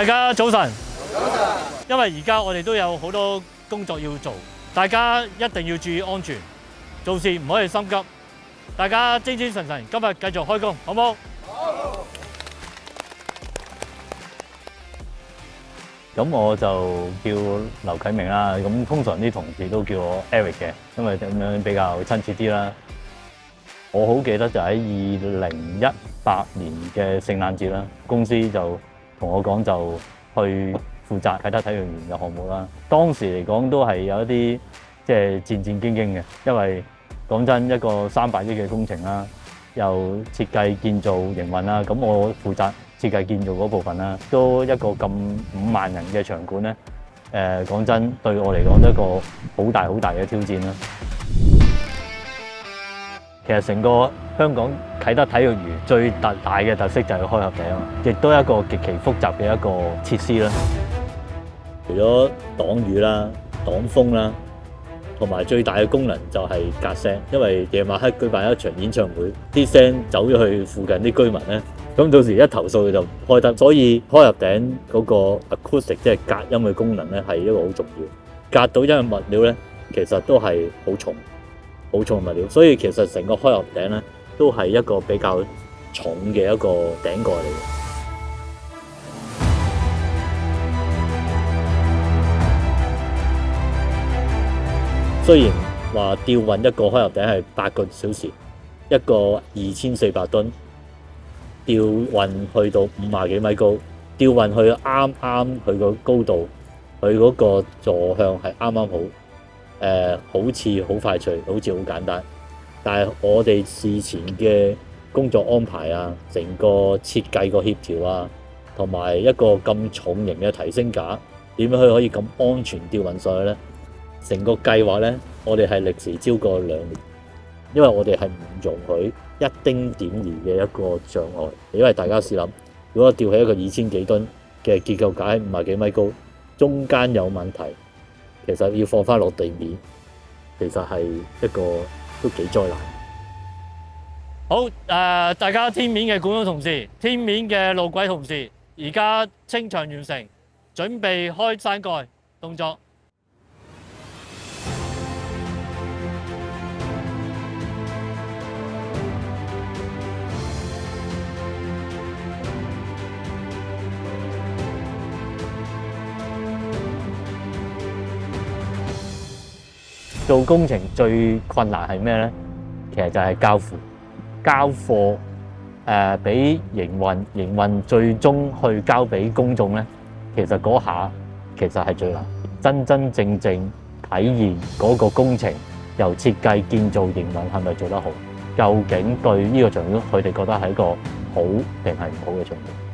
大家早晨。因為而家我哋都有好多工作要做，大家一定要注意安全，做事唔可以心急。大家精精神神，今日繼續開工，好唔好？好。咁我就叫劉啟明啦，咁通常啲同事都叫我 Eric 嘅，因為咁樣比較親切啲啦。我好記得就喺2018年嘅聖誕節啦，公司就同我講就去負責啟德體育園嘅項目啦。當時嚟講都係有一啲即係戰戰兢兢嘅，因為講真一個300億嘅工程啦，又設計、建造、營運啦，咁我負責設計建造嗰部分啦，都一個咁5萬人嘅場館咧，講真對我嚟講都係一個好大嘅挑戰啦。其實成個香港啟德體育園最大嘅特色就係開合頂啊，亦都係一個極其複雜嘅一個設施啦。除咗擋雨啦、擋風啦，同埋最大嘅功能就係隔聲，因為夜晚黑舉辦一場演唱會，啲聲走咗去附近啲居民咧，咁到時一投訴就開得，所以開合頂嗰個 acoustic 即係隔音嘅功能咧係一個好重要。隔到音嘅物料咧，其實都係好重物料，所以其實成個開合頂咧都係一個比較重嘅一個頂蓋嚟嘅。雖然話吊運一個開合頂係8個小時，一個2400噸，吊運去到50幾米高，吊運去啱佢個高度，佢嗰個座向係啱好，好似好快脆，好似好簡單，但係我哋事前嘅工作安排啊，成個設計個協調啊，同埋一個咁重型嘅提升架，點樣可以咁安全吊運上去呢？成個計劃呢，我哋係歷時超過2年，因為我哋係唔容許一丁點兒嘅一個障礙。因為大家試諗，如果吊起一個2000幾噸嘅結構架喺50幾米高，中間有問題，其實要放翻落地面，其實係一個都幾災難。好，大家天面嘅管工同事、天面嘅路軌同事，而家清場完成，準備開山蓋動作。做工程最困難係咩呢？其實就係交貨俾營運最終去交俾公眾呢。其實嗰下其實係最難，真正體現嗰個工程由設計、建造、營運係咪做得好？究竟對呢個場館佢哋覺得係一個好定係唔好嘅場館？